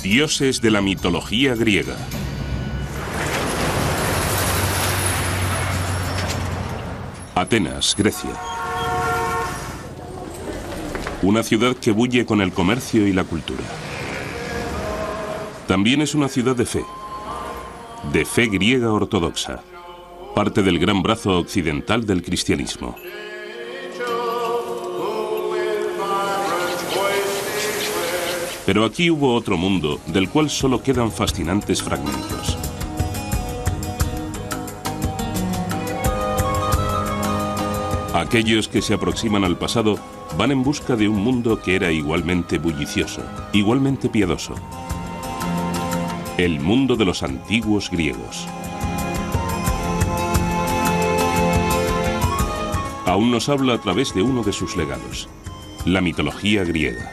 Dioses de la mitología griega. Atenas, Grecia. Una ciudad que bulle con el comercio y la cultura. También es una ciudad de fe griega ortodoxa, parte del gran brazo occidental del cristianismo. Pero aquí hubo otro mundo del cual solo quedan fascinantes fragmentos. Aquellos que se aproximan al pasado van en busca de un mundo que era igualmente bullicioso, igualmente piadoso. El mundo de los antiguos griegos. Aún nos habla a través de uno de sus legados, la mitología griega.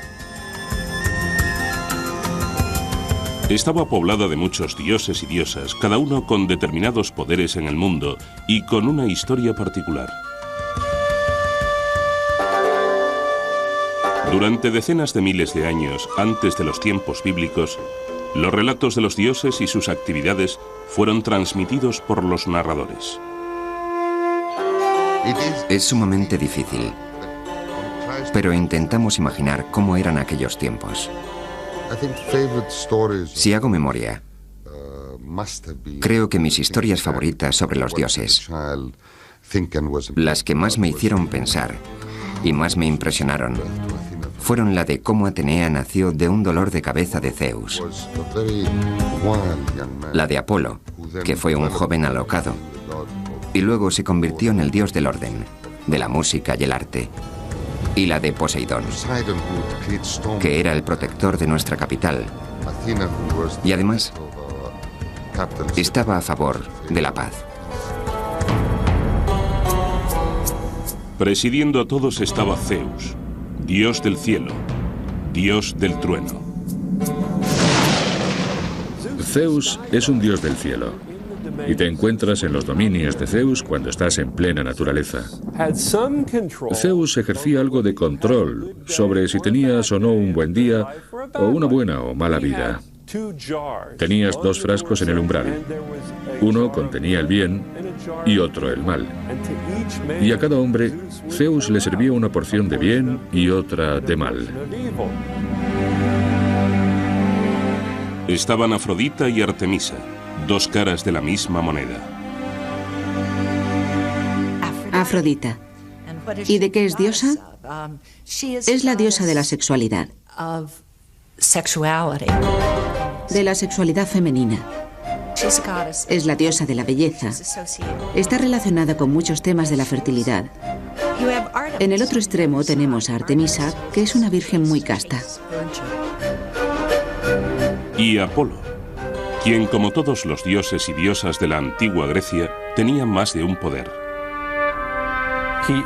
Estaba poblada de muchos dioses y diosas, cada uno con determinados poderes en el mundo y con una historia particular. Durante decenas de miles de años antes de los tiempos bíblicos, los relatos de los dioses y sus actividades fueron transmitidos por los narradores. Es sumamente difícil, pero intentamos imaginar cómo eran aquellos tiempos. Si hago memoria, creo que mis historias favoritas sobre los dioses, las que más me hicieron pensar y más me impresionaron, fueron la de cómo Atenea nació de un dolor de cabeza de Zeus, la de Apolo, que fue un joven alocado y luego se convirtió en el dios del orden, de la música y el arte, y la de Poseidón, que era el protector de nuestra capital y además estaba a favor de la paz. Presidiendo a todos estaba Zeus, dios del cielo, dios del trueno. Zeus es un dios del cielo, y te encuentras en los dominios de Zeus cuando estás en plena naturaleza. Zeus ejercía algo de control sobre si tenías o no un buen día o una buena o mala vida. Tenías dos frascos en el umbral. Uno contenía el bien y otro el mal. Y a cada hombre, Zeus le servía una porción de bien y otra de mal. Estaban Afrodita y Artemisa, dos caras de la misma moneda. Afrodita. ¿Y de qué es diosa? Es la diosa de la sexualidad. De la sexualidad femenina. Es la diosa de la belleza. Está relacionada con muchos temas de la fertilidad. En el otro extremo tenemos a Artemisa, que es una virgen muy casta. Y Apolo, quien, como todos los dioses y diosas de la antigua Grecia, tenía más de un poder.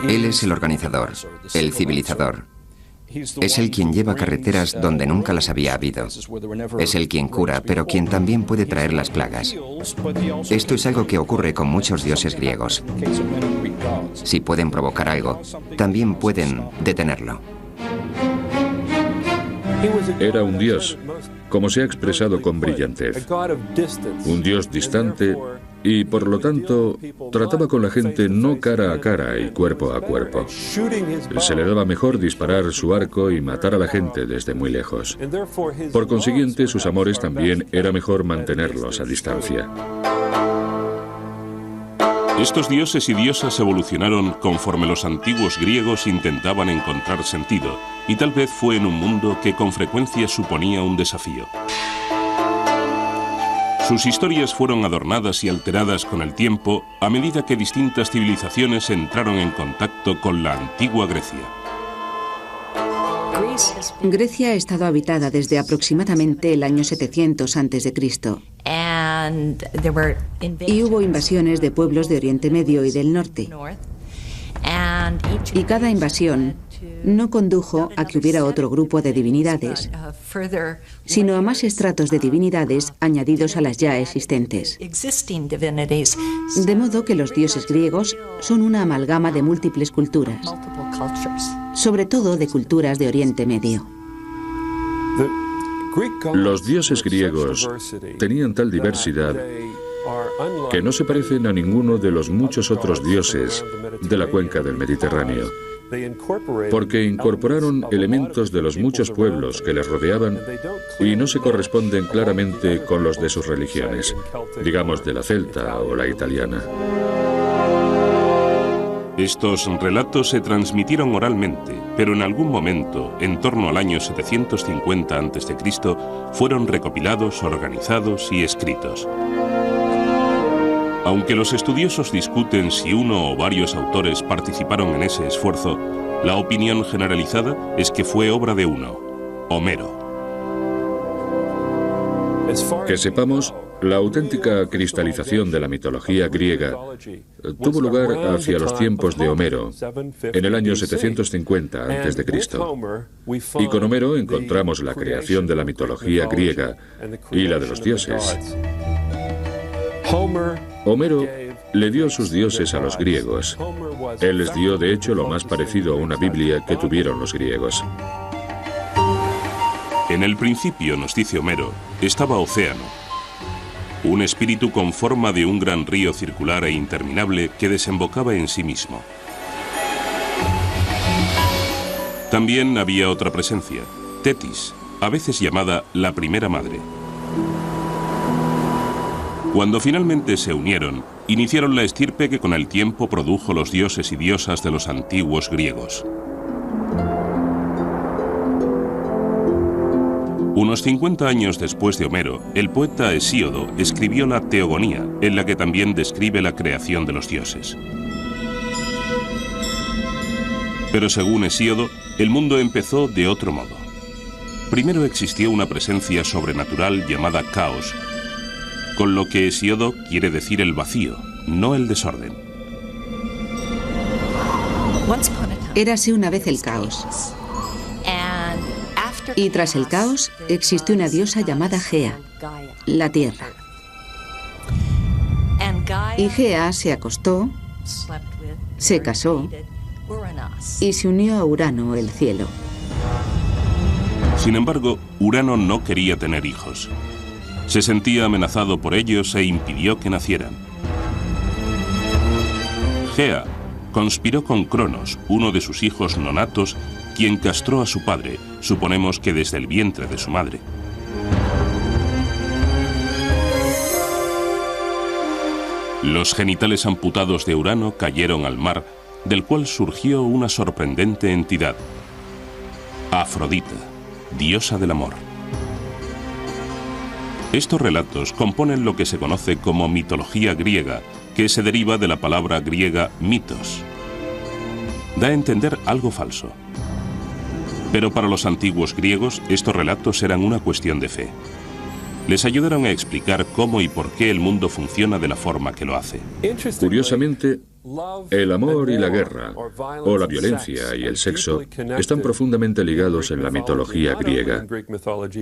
Él es el organizador, el civilizador. Es el quien lleva carreteras donde nunca las había habido. Es el quien cura, pero quien también puede traer las plagas. Esto es algo que ocurre con muchos dioses griegos. Si pueden provocar algo, también pueden detenerlo. Era un dios, como se ha expresado con brillantez. Un dios distante y, por lo tanto, trataba con la gente no cara a cara y cuerpo a cuerpo. Se le daba mejor disparar su arco y matar a la gente desde muy lejos. Por consiguiente, sus amores también era mejor mantenerlos a distancia. Estos dioses y diosas evolucionaron conforme los antiguos griegos intentaban encontrar sentido, y tal vez fue en un mundo que con frecuencia suponía un desafío. Sus historias fueron adornadas y alteradas con el tiempo a medida que distintas civilizaciones entraron en contacto con la antigua Grecia. Grecia ha estado habitada desde aproximadamente el año 700 a.C. Y hubo invasiones de pueblos de Oriente Medio y del norte. Y cada invasión no condujo a que hubiera otro grupo de divinidades, sino a más estratos de divinidades añadidos a las ya existentes. De modo que los dioses griegos son una amalgama de múltiples culturas, sobre todo de culturas de Oriente Medio. Los dioses griegos tenían tal diversidad que no se parecen a ninguno de los muchos otros dioses de la cuenca del Mediterráneo, porque incorporaron elementos de los muchos pueblos que les rodeaban y no se corresponden claramente con los de sus religiones, digamos de la celta o la italiana. Estos relatos se transmitieron oralmente, pero en algún momento, en torno al año 750 a.C., fueron recopilados, organizados y escritos. Aunque los estudiosos discuten si uno o varios autores participaron en ese esfuerzo, la opinión generalizada es que fue obra de uno, Homero. Que sepamos, la auténtica cristalización de la mitología griega tuvo lugar hacia los tiempos de Homero, en el año 750 a.C. Y con Homero encontramos la creación de la mitología griega y la de los dioses. Homero le dio sus dioses a los griegos. Él les dio, de hecho, lo más parecido a una Biblia que tuvieron los griegos. En el principio, nos dice Homero, estaba Océano, un espíritu con forma de un gran río circular e interminable que desembocaba en sí mismo. También había otra presencia, Tetis, a veces llamada la primera madre. Cuando finalmente se unieron, iniciaron la estirpe que con el tiempo produjo los dioses y diosas de los antiguos griegos. Unos 50 años después de Homero, el poeta Hesíodo escribió la Teogonía, en la que también describe la creación de los dioses. Pero según Hesíodo, el mundo empezó de otro modo. Primero existió una presencia sobrenatural llamada caos, con lo que Hesíodo quiere decir el vacío, no el desorden. Érase una vez el caos. Y tras el caos existió una diosa llamada Gea, la tierra. Y Gea se acostó, se casó y se unió a Urano, el cielo. Sin embargo, Urano no quería tener hijos. Se sentía amenazado por ellos e impidió que nacieran. Gea conspiró con Cronos, uno de sus hijos nonatos, quien castró a su padre, suponemos que desde el vientre de su madre. Los genitales amputados de Urano cayeron al mar, del cual surgió una sorprendente entidad, Afrodita, diosa del amor. Estos relatos componen lo que se conoce como mitología griega, que se deriva de la palabra griega mitos. Da a entender algo falso. Pero para los antiguos griegos, estos relatos eran una cuestión de fe. Les ayudaron a explicar cómo y por qué el mundo funciona de la forma que lo hace. Curiosamente, el amor y la guerra, o la violencia y el sexo, están profundamente ligados en la mitología griega.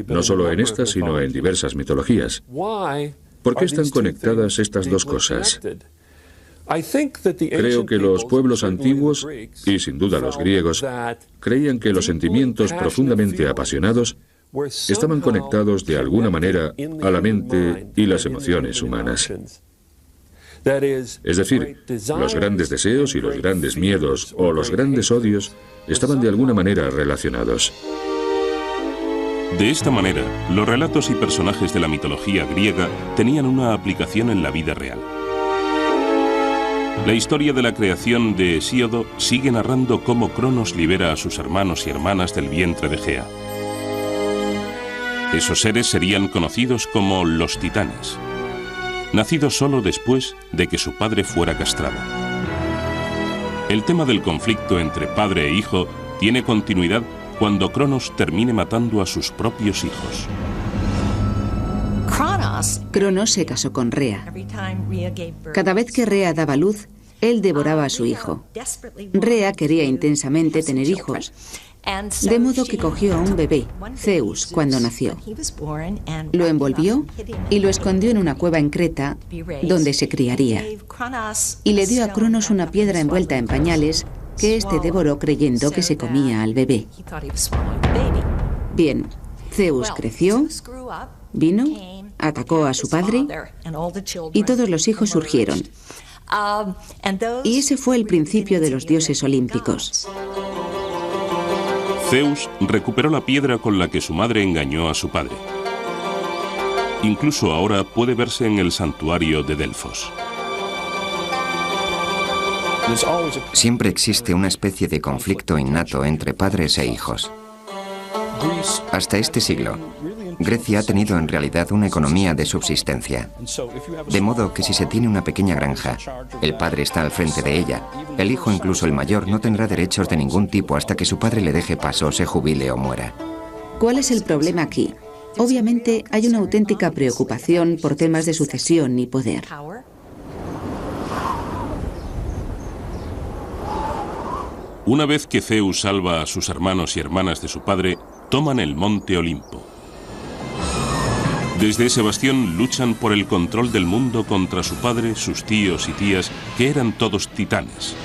No solo en esta, sino en diversas mitologías. ¿Por qué están conectadas estas dos cosas? Creo que los pueblos antiguos, y sin duda los griegos, creían que los sentimientos profundamente apasionados estaban conectados de alguna manera a la mente y las emociones humanas. Es decir, los grandes deseos y los grandes miedos o los grandes odios estaban de alguna manera relacionados. De esta manera, los relatos y personajes de la mitología griega tenían una aplicación en la vida real. La historia de la creación de Hesíodo sigue narrando cómo Cronos libera a sus hermanos y hermanas del vientre de Gea. Esos seres serían conocidos como los titanes, nacidos solo después de que su padre fuera castrado. El tema del conflicto entre padre e hijo tiene continuidad cuando Cronos termine matando a sus propios hijos. Cronos se casó con Rea. Cada vez que Rea daba luz, él devoraba a su hijo. Rea quería intensamente tener hijos, de modo que cogió a un bebé, Zeus, cuando nació. Lo envolvió y lo escondió en una cueva en Creta, donde se criaría. Y le dio a Cronos una piedra envuelta en pañales que éste devoró creyendo que se comía al bebé. Bien, Zeus creció, vino, atacó a su padre y todos los hijos surgieron. Y ese fue el principio de los dioses olímpicos. Zeus recuperó la piedra con la que su madre engañó a su padre. Incluso ahora puede verse en el santuario de Delfos. Siempre existe una especie de conflicto innato entre padres e hijos. Hasta este siglo, Grecia ha tenido en realidad una economía de subsistencia. De modo que si se tiene una pequeña granja, el padre está al frente de ella. El hijo, incluso el mayor, no tendrá derechos de ningún tipo hasta que su padre le deje paso, se jubile o muera. ¿Cuál es el problema aquí? Obviamente hay una auténtica preocupación por temas de sucesión y poder. Una vez que Zeus salva a sus hermanos y hermanas de su padre, toman el monte Olimpo. Desde ese bastión luchan por el control del mundo contra su padre, sus tíos y tías, que eran todos titanes.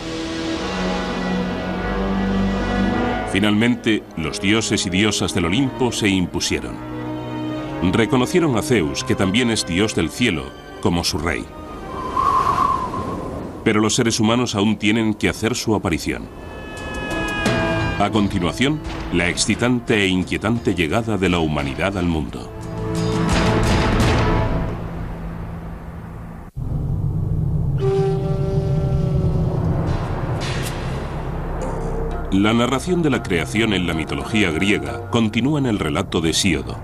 Finalmente, los dioses y diosas del Olimpo se impusieron. Reconocieron a Zeus, que también es dios del cielo, como su rey. Pero los seres humanos aún tienen que hacer su aparición. A continuación, la excitante e inquietante llegada de la humanidad al mundo. La narración de la creación en la mitología griega continúa en el relato de Hesíodo.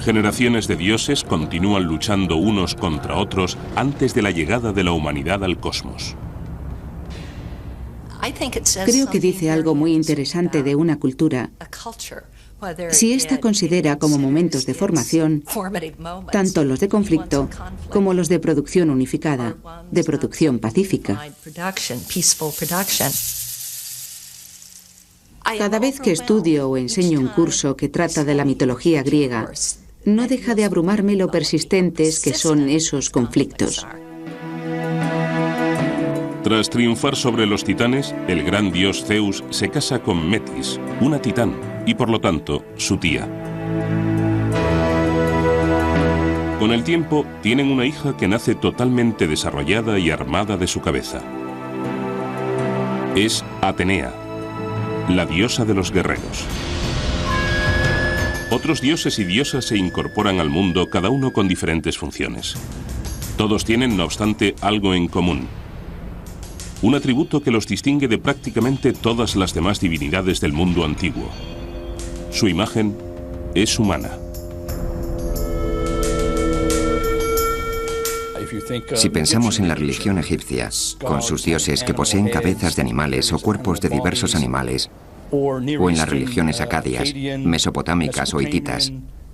Generaciones de dioses continúan luchando unos contra otros antes de la llegada de la humanidad al cosmos. Creo que dice algo muy interesante de una cultura. Si ésta considera como momentos de formación tanto los de conflicto como los de producción unificada, de producción pacífica. Cada vez que estudio o enseño un curso que trata de la mitología griega, no deja de abrumarme lo persistentes que son esos conflictos. Tras triunfar sobre los titanes, el gran dios Zeus se casa con Metis, una titán, y por lo tanto, su tía. Con el tiempo, tienen una hija que nace totalmente desarrollada y armada de su cabeza. Es Atenea, la diosa de los guerreros. Otros dioses y diosas se incorporan al mundo, cada uno con diferentes funciones. Todos tienen, no obstante, algo en común. Un atributo que los distingue de prácticamente todas las demás divinidades del mundo antiguo. Su imagen es humana. Si pensamos en la religión egipcia, con sus dioses que poseen cabezas de animales o cuerpos de diversos animales, o en las religiones acadias, mesopotámicas o hititas,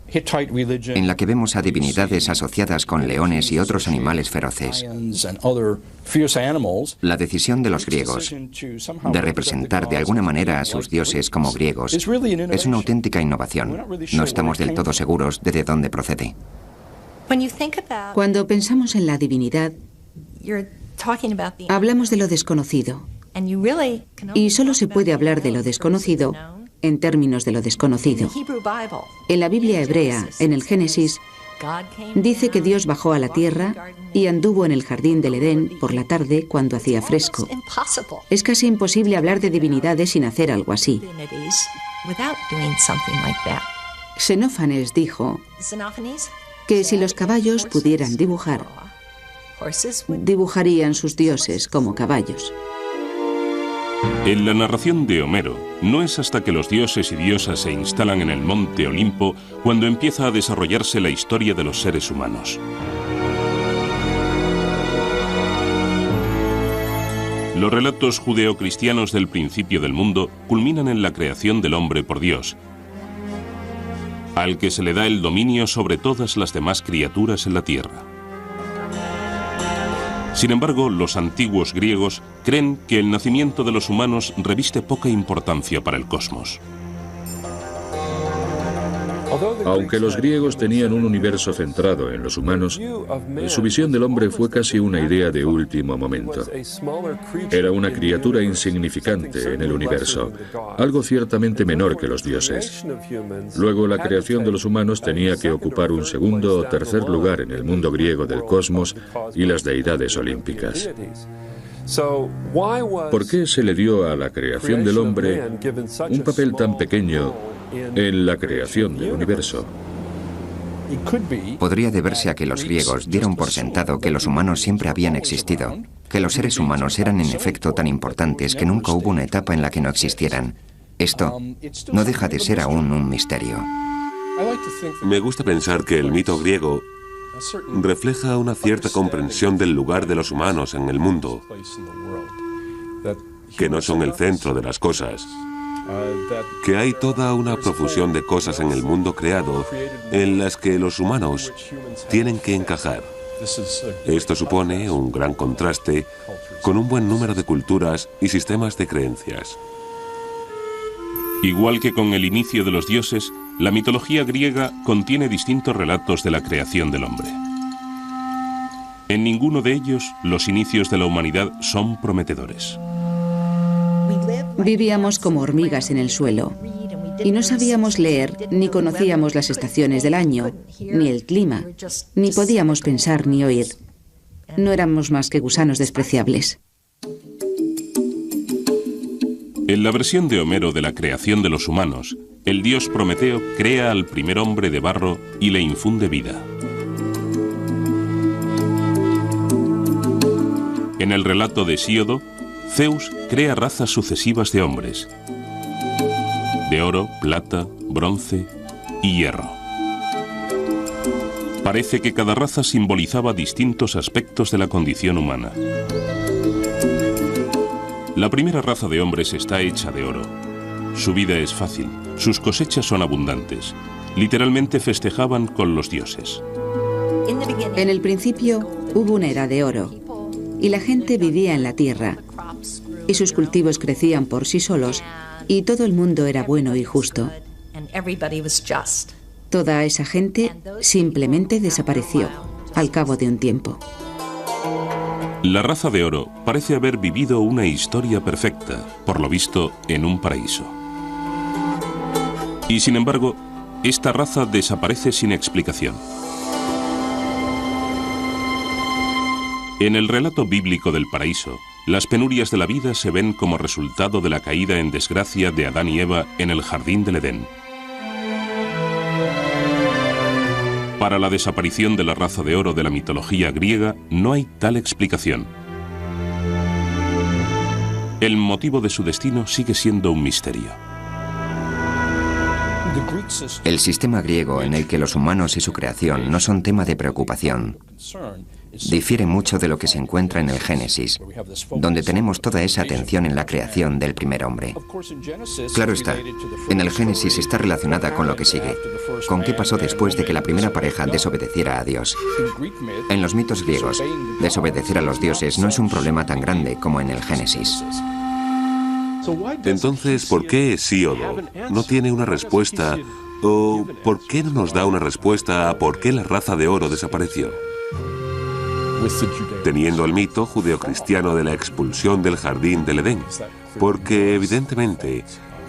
en la que vemos a divinidades asociadas con leones y otros animales feroces. La decisión de los griegos de representar de alguna manera a sus dioses como griegos es una auténtica innovación. No estamos del todo seguros de dónde procede. Cuando pensamos en la divinidad, hablamos de lo desconocido. Y solo se puede hablar de lo desconocido en términos de lo desconocido. En la Biblia hebrea, en el Génesis, dice que Dios bajó a la tierra y anduvo en el jardín del Edén por la tarde cuando hacía fresco. Es casi imposible hablar de divinidades sin hacer algo así. Xenófanes dijo que si los caballos pudieran dibujar, dibujarían sus dioses como caballos. En la narración de Homero, no es hasta que los dioses y diosas se instalan en el monte Olimpo cuando empieza a desarrollarse la historia de los seres humanos. Los relatos judeocristianos del principio del mundo culminan en la creación del hombre por Dios, al que se le da el dominio sobre todas las demás criaturas en la tierra. Sin embargo, los antiguos griegos creen que el nacimiento de los humanos reviste poca importancia para el cosmos. Aunque los griegos tenían un universo centrado en los humanos, su visión del hombre fue casi una idea de último momento. Era una criatura insignificante en el universo, algo ciertamente menor que los dioses. Luego, la creación de los humanos tenía que ocupar un segundo o tercer lugar en el mundo griego del cosmos y las deidades olímpicas. ¿Por qué se le dio a la creación del hombre un papel tan pequeño en la creación del universo? Podría deberse a que los griegos dieron por sentado que los humanos siempre habían existido, que los seres humanos eran en efecto tan importantes que nunca hubo una etapa en la que no existieran. Esto no deja de ser aún un misterio. Me gusta pensar que el mito griego refleja una cierta comprensión del lugar de los humanos en el mundo, que no son el centro de las cosas, que hay toda una profusión de cosas en el mundo creado en las que los humanos tienen que encajar. Esto supone un gran contraste con un buen número de culturas y sistemas de creencias. Igual que con el inicio de los dioses, la mitología griega contiene distintos relatos de la creación del hombre. En ninguno de ellos los inicios de la humanidad son prometedores. Vivíamos como hormigas en el suelo y no sabíamos leer ni conocíamos las estaciones del año, ni el clima, ni podíamos pensar ni oír. No éramos más que gusanos despreciables. En la versión de Homero de la creación de los humanos, el dios Prometeo crea al primer hombre de barro y le infunde vida. En el relato de Hesíodo, Zeus crea razas sucesivas de hombres, de oro, plata, bronce y hierro. Parece que cada raza simbolizaba distintos aspectos de la condición humana. La primera raza de hombres está hecha de oro. Su vida es fácil, sus cosechas son abundantes. Literalmente festejaban con los dioses. En el principio hubo una era de oro y la gente vivía en la tierra y sus cultivos crecían por sí solos y todo el mundo era bueno y justo. Toda esa gente simplemente desapareció al cabo de un tiempo. La raza de oro parece haber vivido una historia perfecta, por lo visto, en un paraíso. Y sin embargo, esta raza desaparece sin explicación. En el relato bíblico del paraíso, las penurias de la vida se ven como resultado de la caída en desgracia de Adán y Eva en el jardín del Edén. Para la desaparición de la raza de oro de la mitología griega no hay tal explicación. El motivo de su destino sigue siendo un misterio. El sistema griego en el que los humanos y su creación no son tema de preocupación difiere mucho de lo que se encuentra en el Génesis, donde tenemos toda esa atención en la creación del primer hombre. Claro está, en el Génesis está relacionada con lo que sigue, con qué pasó después de que la primera pareja desobedeciera a Dios. En los mitos griegos, desobedecer a los dioses no es un problema tan grande como en el Génesis. Entonces, ¿por qué Hesíodo no tiene una respuesta? ¿O por qué no nos da una respuesta a por qué la raza de oro desapareció? Teniendo el mito judeocristiano de la expulsión del jardín del Edén, porque evidentemente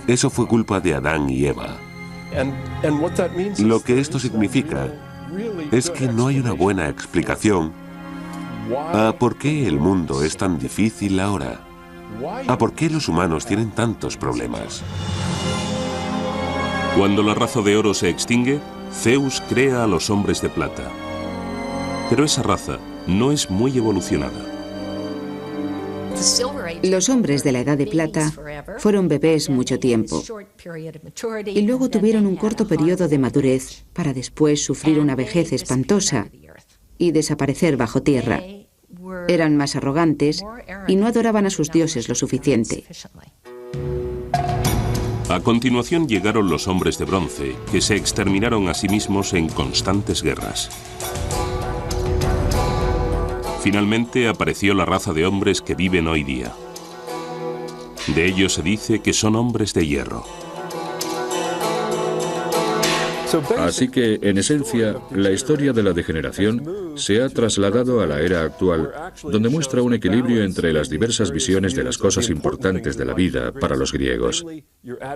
eso fue culpa de Adán y Eva. Lo que esto significa es que no hay una buena explicación a por qué el mundo es tan difícil ahora, a por qué los humanos tienen tantos problemas. Cuando la raza de oro se extingue, Zeus crea a los hombres de plata. Pero esa raza no es muy evolucionada. Los hombres de la Edad de Plata fueron bebés mucho tiempo y luego tuvieron un corto periodo de madurez para después sufrir una vejez espantosa y desaparecer bajo tierra. Eran más arrogantes y no adoraban a sus dioses lo suficiente. A continuación llegaron los hombres de bronce, que se exterminaron a sí mismos en constantes guerras. Finalmente apareció la raza de hombres que viven hoy día. De ellos se dice que son hombres de hierro. Así que, en esencia, la historia de la degeneración se ha trasladado a la era actual, donde muestra un equilibrio entre las diversas visiones de las cosas importantes de la vida para los griegos.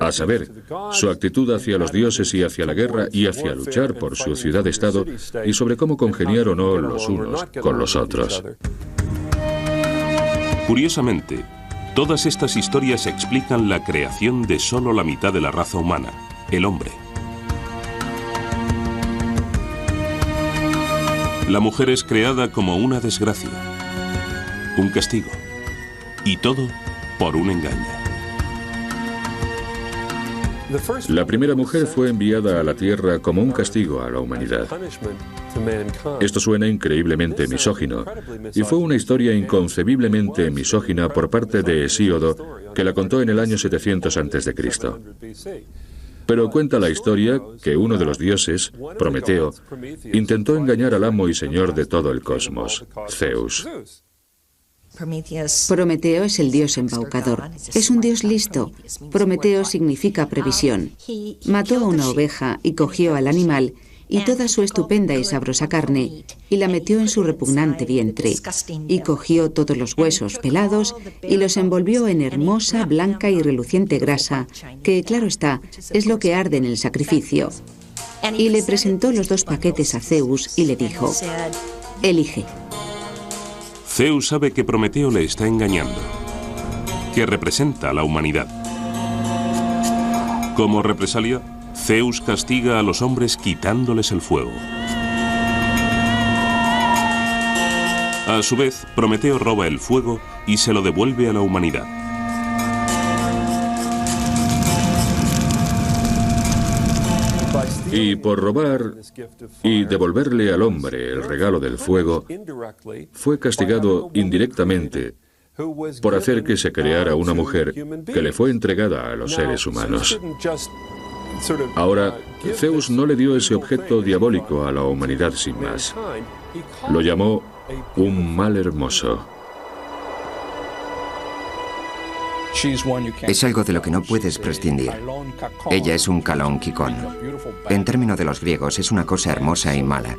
A saber, su actitud hacia los dioses y hacia la guerra y hacia luchar por su ciudad-estado, y sobre cómo congeniar o no los unos con los otros. Curiosamente, todas estas historias explican la creación de solo la mitad de la raza humana, el hombre. La mujer es creada como una desgracia, un castigo, y todo por un engaño. La primera mujer fue enviada a la tierra como un castigo a la humanidad. Esto suena increíblemente misógino, y fue una historia inconcebiblemente misógina por parte de Hesíodo, que la contó en el año 700 a.C. Pero cuenta la historia que uno de los dioses, Prometeo, intentó engañar al amo y señor de todo el cosmos, Zeus. Prometeo es el dios embaucador. Es un dios listo. Prometeo significa previsión. Mató a una oveja y cogió al animal y toda su estupenda y sabrosa carne y la metió en su repugnante vientre y cogió todos los huesos pelados y los envolvió en hermosa, blanca y reluciente grasa que, claro está, es lo que arde en el sacrificio. Y le presentó los 2 paquetes a Zeus y le dijo: elige. Zeus sabe que Prometeo le está engañando, que representa a la humanidad. Como represalia, Zeus castiga a los hombres quitándoles el fuego. A su vez, Prometeo roba el fuego y se lo devuelve a la humanidad. Y por robar y devolverle al hombre el regalo del fuego, fue castigado indirectamente por hacer que se creara una mujer que le fue entregada a los seres humanos. Ahora, Zeus no le dio ese objeto diabólico a la humanidad sin más. Lo llamó un mal hermoso. Es algo de lo que no puedes prescindir. Ella es un Kalón Kikón. En términos de los griegos, es una cosa hermosa y mala.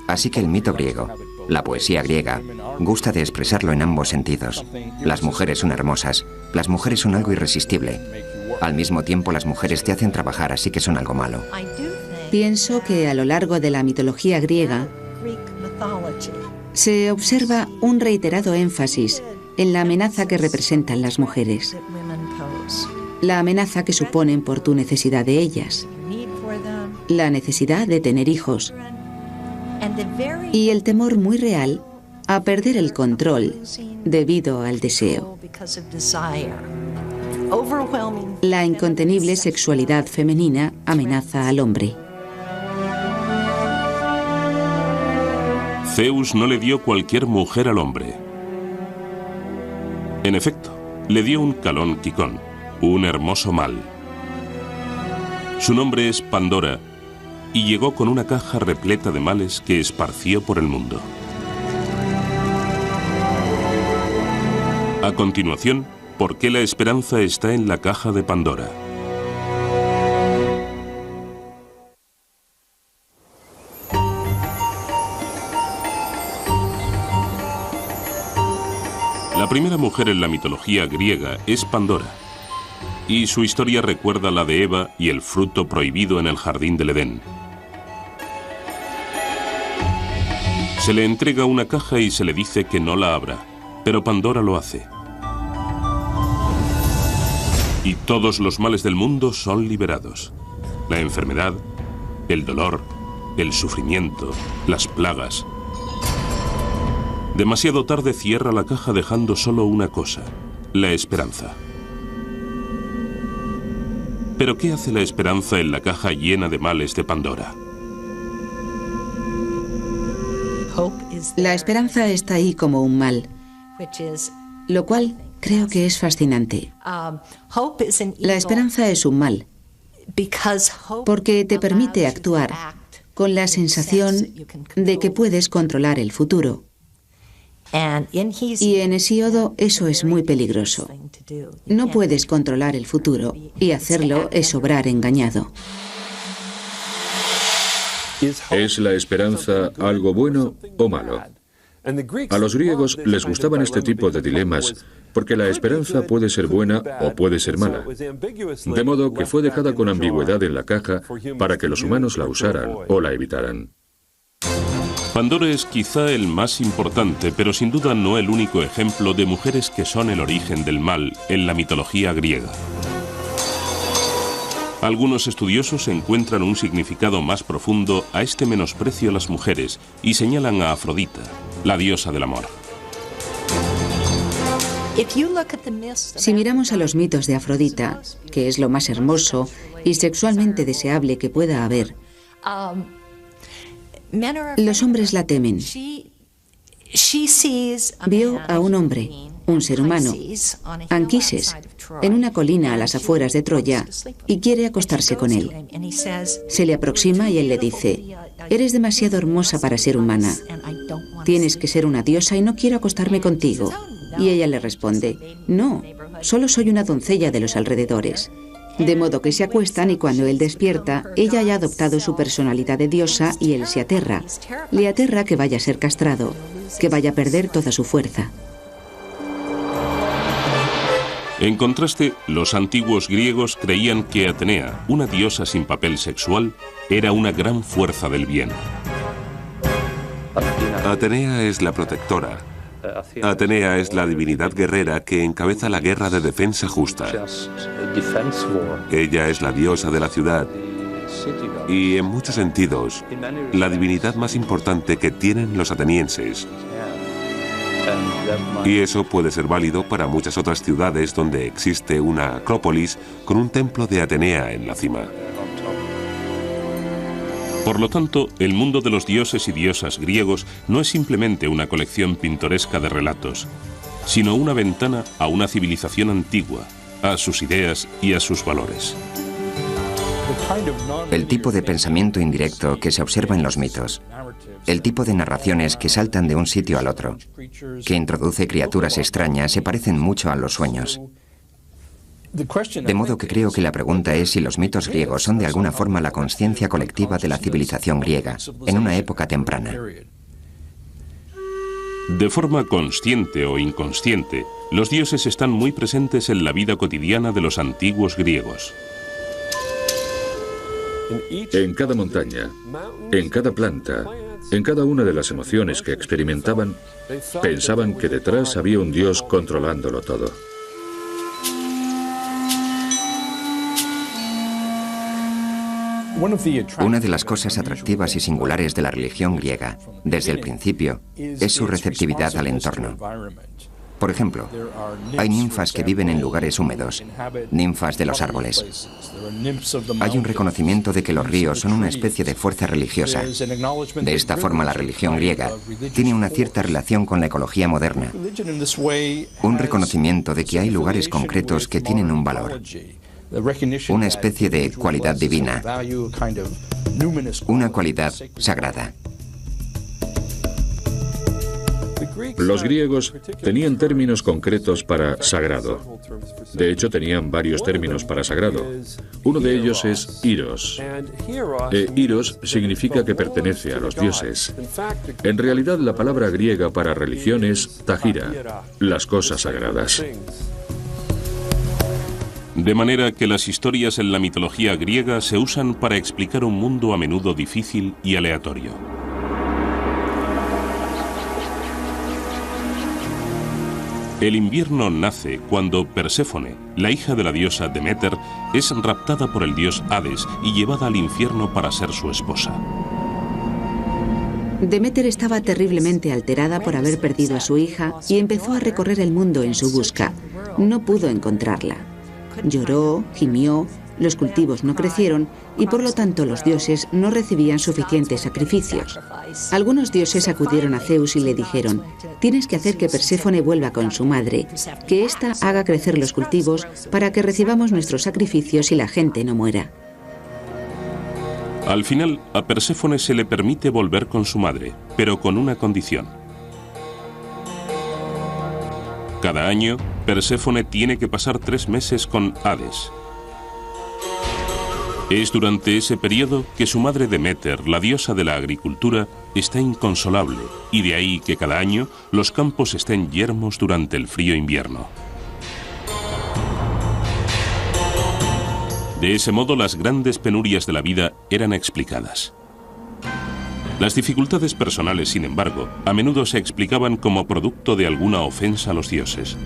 Así que el mito griego, la poesía griega, gusta de expresarlo en ambos sentidos. Las mujeres son hermosas. Las mujeres son algo irresistible. Al mismo tiempo, las mujeres te hacen trabajar, así que son algo malo. Pienso que a lo largo de la mitología griega se observa un reiterado énfasis en la amenaza que representan las mujeres, la amenaza que suponen por tu necesidad de ellas, la necesidad de tener hijos y el temor muy real a perder el control debido al deseo. La incontenible sexualidad femenina amenaza al hombre. Zeus no le dio cualquier mujer al hombre. En efecto, le dio un Kalón Kikón, un hermoso mal. Su nombre es Pandora y llegó con una caja repleta de males que esparció por el mundo. A continuación, ¿por qué la esperanza está en la caja de Pandora? La primera mujer en la mitología griega es Pandora, y su historia recuerda la de Eva y el fruto prohibido en el jardín del Edén. Se le entrega una caja y se le dice que no la abra, pero Pandora lo hace. Y todos los males del mundo son liberados. La enfermedad, el dolor, el sufrimiento, las plagas. Demasiado tarde cierra la caja dejando solo una cosa, la esperanza. ¿Pero qué hace la esperanza en la caja llena de males de Pandora? La esperanza está ahí como un mal, lo cual creo que es fascinante. La esperanza es un mal, porque te permite actuar con la sensación de que puedes controlar el futuro. Y en Hesíodo eso es muy peligroso. No puedes controlar el futuro y hacerlo es obrar engañado. ¿Es la esperanza algo bueno o malo? A los griegos les gustaban este tipo de dilemas porque la esperanza puede ser buena o puede ser mala. De modo que fue dejada con ambigüedad en la caja para que los humanos la usaran o la evitaran. Pandora es quizá el más importante, pero sin duda no el único ejemplo de mujeres que son el origen del mal en la mitología griega. Algunos estudiosos encuentran un significado más profundo a este menosprecio a las mujeres y señalan a Afrodita, la diosa del amor. Si miramos a los mitos de Afrodita, que es lo más hermoso y sexualmente deseable que pueda haber, los hombres la temen. Vio a un hombre, un ser humano, Anquises, en una colina a las afueras de Troya y quiere acostarse con él. Se le aproxima y él le dice: «Eres demasiado hermosa para ser humana. Tienes que ser una diosa y no quiero acostarme contigo». Y ella le responde: «No, solo soy una doncella de los alrededores». De modo que se acuestan y cuando él despierta, ella ya ha adoptado su personalidad de diosa y él se aterra. Le aterra que vaya a ser castrado, que vaya a perder toda su fuerza. En contraste, los antiguos griegos creían que Atenea, una diosa sin papel sexual, era una gran fuerza del bien. Atenea es la protectora. Atenea es la divinidad guerrera que encabeza la guerra de defensa justa. Ella es la diosa de la ciudad y, en muchos sentidos, la divinidad más importante que tienen los atenienses. Y eso puede ser válido para muchas otras ciudades donde existe una acrópolis con un templo de Atenea en la cima. Por lo tanto, el mundo de los dioses y diosas griegos no es simplemente una colección pintoresca de relatos, sino una ventana a una civilización antigua, a sus ideas y a sus valores. El tipo de pensamiento indirecto que se observa en los mitos, el tipo de narraciones que saltan de un sitio al otro, que introduce criaturas extrañas, se parecen mucho a los sueños. De modo que creo que la pregunta es si los mitos griegos son de alguna forma la conciencia colectiva de la civilización griega, en una época temprana. De forma consciente o inconsciente, los dioses están muy presentes en la vida cotidiana de los antiguos griegos. En cada montaña, en cada planta, en cada una de las emociones que experimentaban, pensaban que detrás había un dios controlándolo todo. Una de las cosas atractivas y singulares de la religión griega, desde el principio, es su receptividad al entorno. Por ejemplo, hay ninfas que viven en lugares húmedos, ninfas de los árboles. Hay un reconocimiento de que los ríos son una especie de fuerza religiosa. De esta forma, la religión griega tiene una cierta relación con la ecología moderna. Un reconocimiento de que hay lugares concretos que tienen un valor. Una especie de cualidad divina, una cualidad sagrada. Los griegos tenían términos concretos para sagrado. De hecho, tenían varios términos para sagrado. Uno de ellos es Iros. Iros significa que pertenece a los dioses. En realidad, la palabra griega para religión es tagira, las cosas sagradas. De manera que las historias en la mitología griega se usan para explicar un mundo a menudo difícil y aleatorio. El invierno nace cuando Perséfone, la hija de la diosa Deméter, es raptada por el dios Hades y llevada al infierno para ser su esposa. Deméter estaba terriblemente alterada por haber perdido a su hija y empezó a recorrer el mundo en su busca. No pudo encontrarla. Lloró, gimió, los cultivos no crecieron y por lo tanto los dioses no recibían suficientes sacrificios. Algunos dioses acudieron a Zeus y le dijeron: tienes que hacer que Perséfone vuelva con su madre, que ésta haga crecer los cultivos para que recibamos nuestros sacrificios y la gente no muera. Al final, a Perséfone se le permite volver con su madre, pero con una condición. Cada año, Perséfone tiene que pasar 3 meses con Hades. Es durante ese periodo que su madre Deméter, la diosa de la agricultura, está inconsolable, y de ahí que cada año los campos estén yermos durante el frío invierno. De ese modo, las grandes penurias de la vida eran explicadas. Las dificultades personales, sin embargo, a menudo se explicaban como producto de alguna ofensa a los dioses.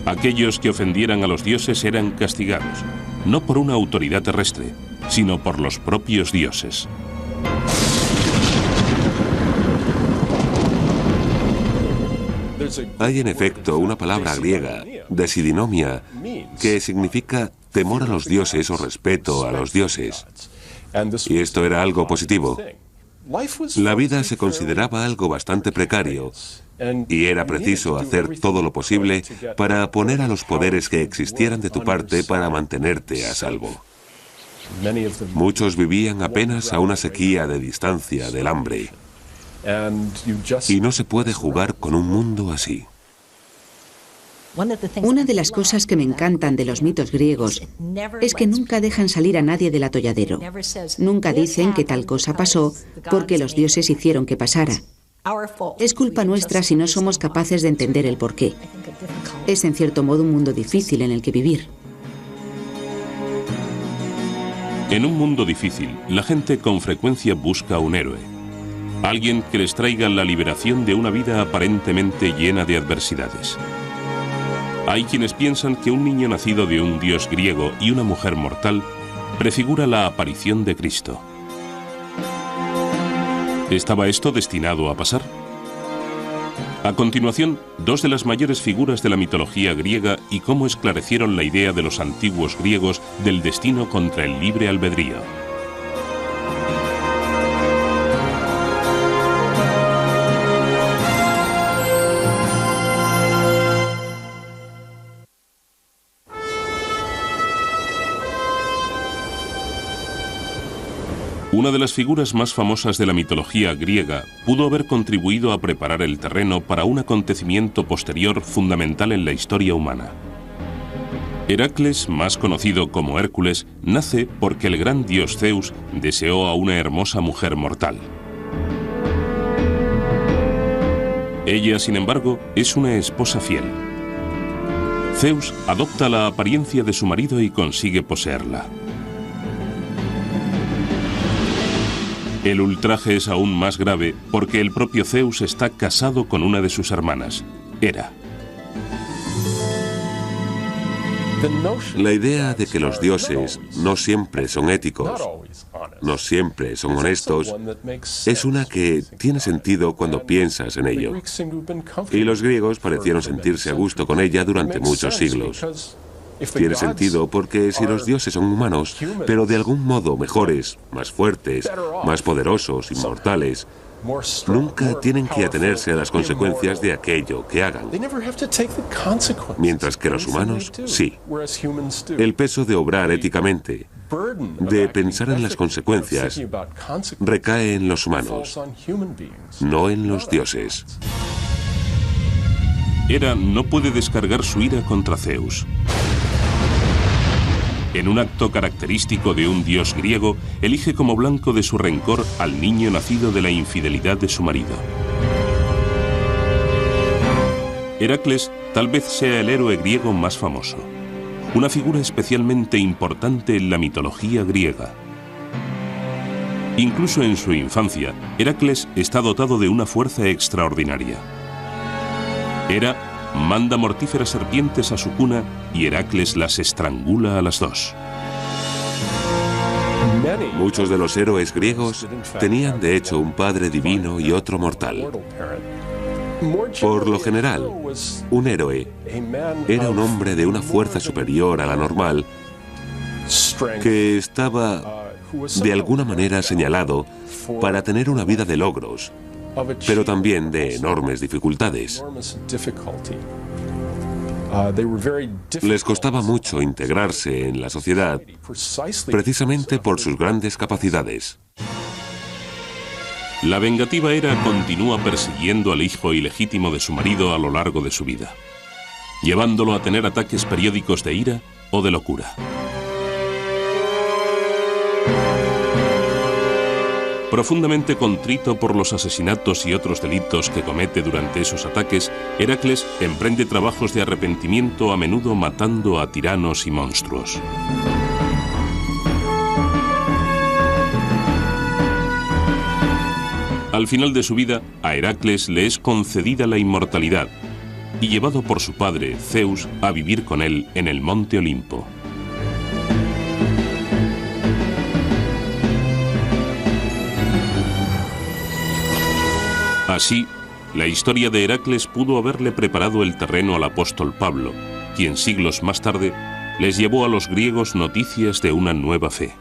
Aquellos que ofendieran a los dioses eran castigados, no por una autoridad terrestre, sino por los propios dioses. Hay en efecto una palabra griega, desidinomia, que significa temor a los dioses o respeto a los dioses. Y esto era algo positivo. La vida se consideraba algo bastante precario y era preciso hacer todo lo posible para poner a los poderes que existieran de tu parte para mantenerte a salvo. Muchos vivían apenas a una sequía de distancia del hambre. Y no se puede jugar con un mundo así. Una de las cosas que me encantan de los mitos griegos es que nunca dejan salir a nadie del atolladero. Nunca dicen que tal cosa pasó porque los dioses hicieron que pasara. Es culpa nuestra si no somos capaces de entender el porqué. Es en cierto modo un mundo difícil en el que vivir. En un mundo difícil, la gente con frecuencia busca un héroe. Alguien que les traiga la liberación de una vida aparentemente llena de adversidades. Hay quienes piensan que un niño nacido de un dios griego y una mujer mortal prefigura la aparición de Cristo. ¿Estaba esto destinado a pasar? A continuación, dos de las mayores figuras de la mitología griega y cómo esclarecieron la idea de los antiguos griegos del destino contra el libre albedrío. Una de las figuras más famosas de la mitología griega pudo haber contribuido a preparar el terreno para un acontecimiento posterior fundamental en la historia humana. Heracles, más conocido como Hércules, nace porque el gran dios Zeus deseó a una hermosa mujer mortal. Ella, sin embargo, es una esposa fiel. Zeus adopta la apariencia de su marido y consigue poseerla. El ultraje es aún más grave porque el propio Zeus está casado con una de sus hermanas, Hera. La idea de que los dioses no siempre son éticos, no siempre son honestos, es una que tiene sentido cuando piensas en ello. Y los griegos parecieron sentirse a gusto con ella durante muchos siglos. Tiene sentido porque si los dioses son humanos, pero de algún modo mejores, más fuertes, más poderosos, inmortales, nunca tienen que atenerse a las consecuencias de aquello que hagan. Mientras que los humanos, sí. El peso de obrar éticamente, de pensar en las consecuencias, recae en los humanos, no en los dioses. Hera no puede descargar su ira contra Zeus. En un acto característico de un dios griego, elige como blanco de su rencor al niño nacido de la infidelidad de su marido. Heracles tal vez sea el héroe griego más famoso, una figura especialmente importante en la mitología griega. Incluso en su infancia, Heracles está dotado de una fuerza extraordinaria. Hera manda mortíferas serpientes a su cuna y Heracles las estrangula a las dos. Muchos de los héroes griegos tenían de hecho un padre divino y otro mortal. Por lo general, un héroe era un hombre de una fuerza superior a la normal que estaba de alguna manera señalado para tener una vida de logros, pero también de enormes dificultades. Les costaba mucho integrarse en la sociedad, precisamente por sus grandes capacidades. La vengativa Hera continúa persiguiendo al hijo ilegítimo de su marido a lo largo de su vida, llevándolo a tener ataques periódicos de ira o de locura. Profundamente contrito por los asesinatos y otros delitos que comete durante esos ataques, Heracles emprende trabajos de arrepentimiento, a menudo matando a tiranos y monstruos. Al final de su vida, a Heracles le es concedida la inmortalidad y llevado por su padre, Zeus, a vivir con él en el monte Olimpo. Así, la historia de Heracles pudo haberle preparado el terreno al apóstol Pablo, quien siglos más tarde les llevó a los griegos noticias de una nueva fe.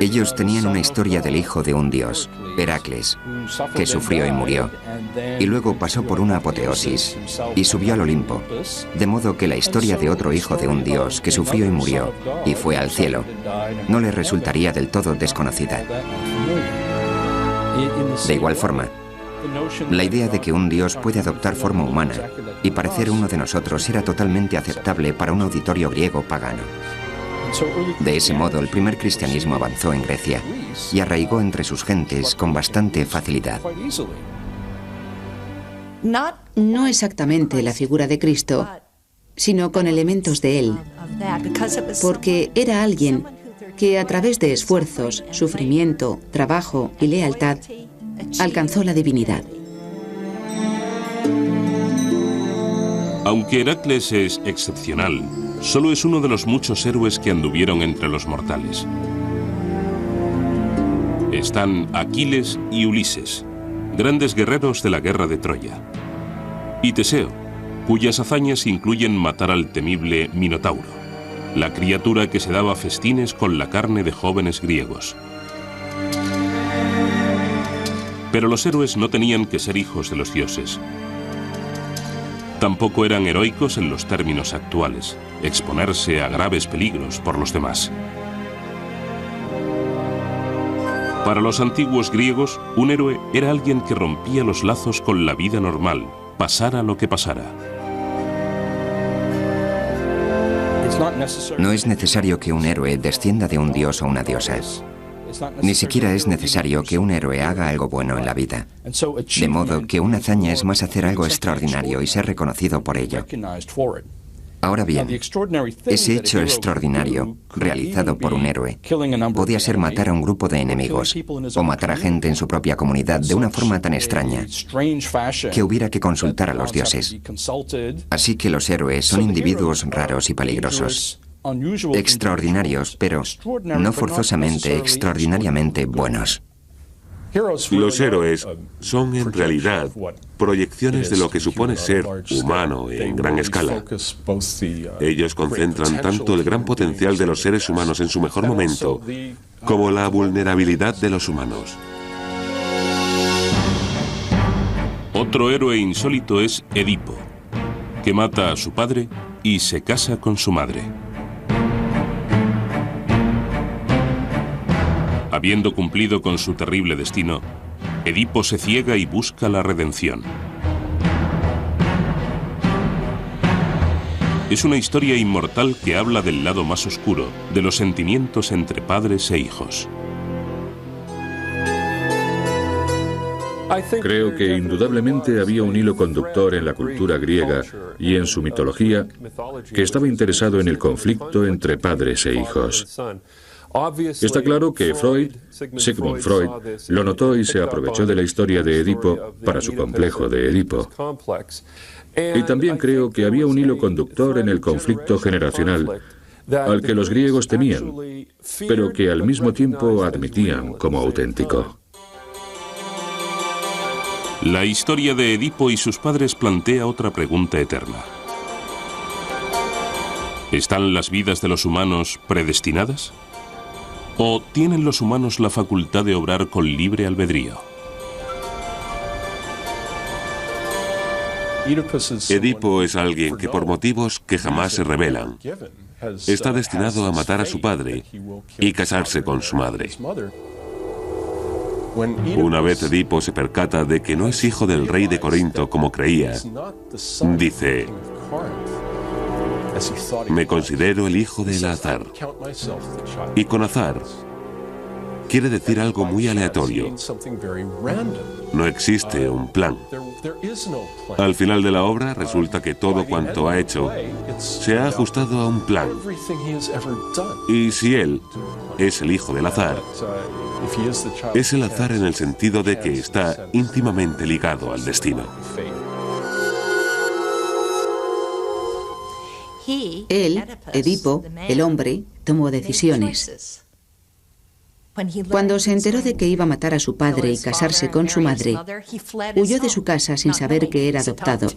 Ellos tenían una historia del hijo de un dios, Heracles, que sufrió y murió, y luego pasó por una apoteosis y subió al Olimpo, de modo que la historia de otro hijo de un dios que sufrió y murió y fue al cielo no les resultaría del todo desconocida. De igual forma, la idea de que un dios puede adoptar forma humana y parecer uno de nosotros era totalmente aceptable para un auditorio griego pagano. De ese modo, el primer cristianismo avanzó en Grecia y arraigó entre sus gentes con bastante facilidad. No exactamente la figura de Cristo, sino con elementos de él, porque era alguien que a través de esfuerzos, sufrimiento, trabajo y lealtad alcanzó la divinidad. Aunque Heracles es excepcional, solo es uno de los muchos héroes que anduvieron entre los mortales. Están Aquiles y Ulises, grandes guerreros de la guerra de Troya, y Teseo, cuyas hazañas incluyen matar al temible Minotauro, la criatura que se daba festines con la carne de jóvenes griegos. Pero los héroes no tenían que ser hijos de los dioses. Tampoco eran heroicos en los términos actuales, exponerse a graves peligros por los demás. Para los antiguos griegos, un héroe era alguien que rompía los lazos con la vida normal, pasara lo que pasara. No es necesario que un héroe descienda de un dios o una diosa. Ni siquiera es necesario que un héroe haga algo bueno en la vida. De modo que una hazaña es más hacer algo extraordinario y ser reconocido por ello. Ahora bien, ese hecho extraordinario, realizado por un héroe, podía ser matar a un grupo de enemigos o matar a gente en su propia comunidad de una forma tan extraña que hubiera que consultar a los dioses. Así que los héroes son individuos raros y peligrosos. Extraordinarios, pero no forzosamente extraordinariamente buenos. Los héroes son en realidad proyecciones de lo que supone ser humano en gran escala. Ellos concentran tanto el gran potencial de los seres humanos en su mejor momento como la vulnerabilidad de los humanos. Otro héroe insólito es Edipo, que mata a su padre y se casa con su madre. Habiendo cumplido con su terrible destino, Edipo se ciega y busca la redención. Es una historia inmortal que habla del lado más oscuro de los sentimientos entre padres e hijos. Creo que indudablemente había un hilo conductor en la cultura griega y en su mitología que estaba interesado en el conflicto entre padres e hijos. Está claro que Sigmund Freud, lo notó y se aprovechó de la historia de Edipo para su complejo de Edipo. Y también creo que había un hilo conductor en el conflicto generacional al que los griegos temían, pero que al mismo tiempo admitían como auténtico. La historia de Edipo y sus padres plantea otra pregunta eterna. ¿Están las vidas de los humanos predestinadas? ¿O tienen los humanos la facultad de obrar con libre albedrío? Edipo es alguien que por motivos que jamás se revelan, está destinado a matar a su padre y casarse con su madre. Una vez Edipo se percata de que no es hijo del rey de Corinto como creía, dice: Me considero el hijo del azar. Y con azar quiere decir algo muy aleatorio. No existe un plan. Al final de la obra resulta que todo cuanto ha hecho se ha ajustado a un plan. Y si él es el hijo del azar, es el azar en el sentido de que está íntimamente ligado al destino. Él, Edipo, el hombre, tomó decisiones. Cuando se enteró de que iba a matar a su padre y casarse con su madre, huyó de su casa sin saber que era adoptado.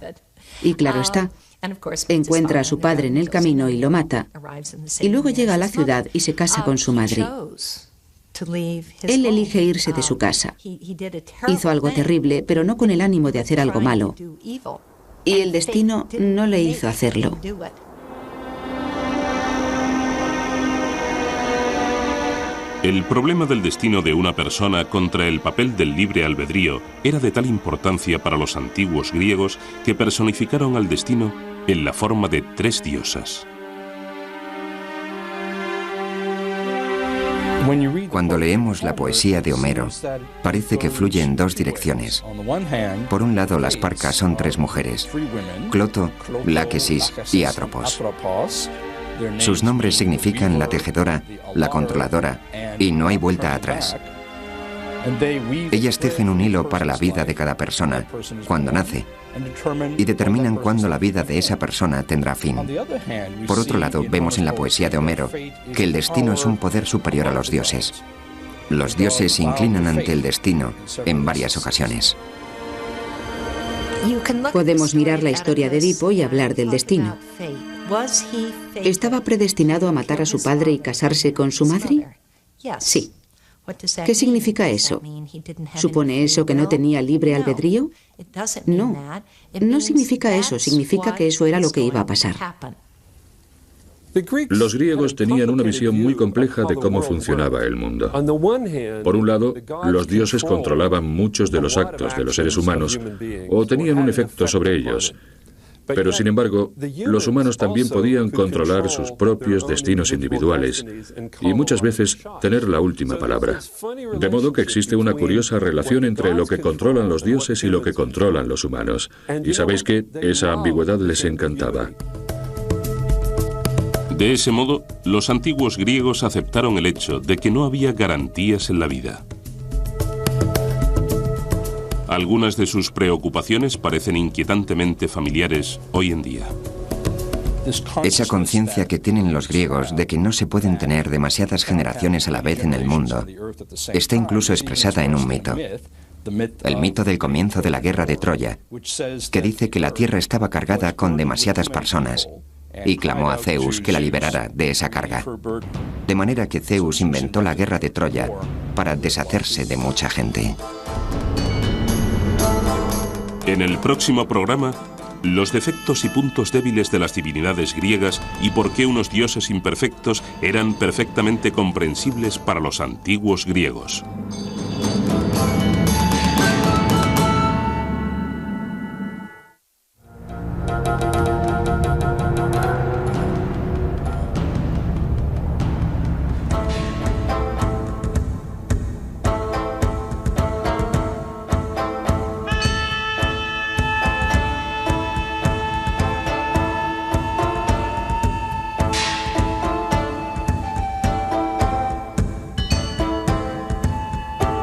Y claro está, encuentra a su padre en el camino y lo mata. Y luego llega a la ciudad y se casa con su madre. Él elige irse de su casa. Hizo algo terrible, pero no con el ánimo de hacer algo malo. Y el destino no le hizo hacerlo. El problema del destino de una persona contra el papel del libre albedrío era de tal importancia para los antiguos griegos que personificaron al destino en la forma de 3 diosas. Cuando leemos la poesía de Homero, parece que fluye en 2 direcciones. Por un lado, las Parcas son 3 mujeres, Cloto, Láquesis y Atropos. Sus nombres significan la tejedora, la controladora, y no hay vuelta atrás. Ellas tejen un hilo para la vida de cada persona, cuando nace, y determinan cuándo la vida de esa persona tendrá fin. Por otro lado, vemos en la poesía de Homero que el destino es un poder superior a los dioses. Los dioses se inclinan ante el destino en varias ocasiones. Podemos mirar la historia de Edipo y hablar del destino. ¿Estaba predestinado a matar a su padre y casarse con su madre? Sí. ¿Qué significa eso? ¿Supone eso que no tenía libre albedrío? No, no significa eso, significa que eso era lo que iba a pasar. Los griegos tenían una visión muy compleja de cómo funcionaba el mundo. Por un lado, los dioses controlaban muchos de los actos de los seres humanos o tenían un efecto sobre ellos. Pero, sin embargo, los humanos también podían controlar sus propios destinos individuales y muchas veces tener la última palabra. De modo que existe una curiosa relación entre lo que controlan los dioses y lo que controlan los humanos. Y sabéis que esa ambigüedad les encantaba. De ese modo, los antiguos griegos aceptaron el hecho de que no había garantías en la vida. Algunas de sus preocupaciones parecen inquietantemente familiares hoy en día. Esa conciencia que tienen los griegos de que no se pueden tener demasiadas generaciones a la vez en el mundo está incluso expresada en un mito. El mito del comienzo de la guerra de Troya, que dice que la tierra estaba cargada con demasiadas personas y clamó a Zeus que la liberara de esa carga. De manera que Zeus inventó la guerra de Troya para deshacerse de mucha gente. En el próximo programa, los defectos y puntos débiles de las divinidades griegas y por qué unos dioses imperfectos eran perfectamente comprensibles para los antiguos griegos.